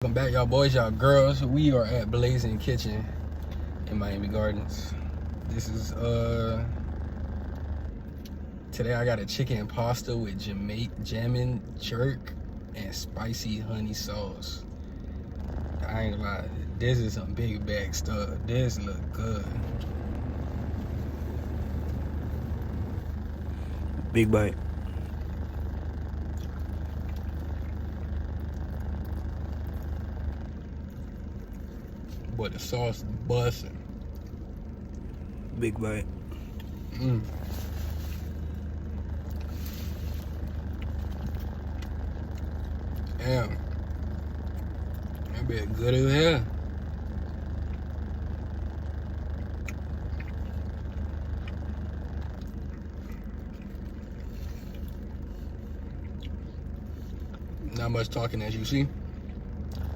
Welcome back, y'all boys, y'all girls. We are at Blazing Kitchen in Miami Gardens. This is today I got a chicken pasta with jammin jerk and spicy honey sauce. I ain't gonna lie, this is some big bag stuff. This look good. Big bite. But the sauce is busting. Big bite. Damn. That be good as hell. Not much talking, as you see.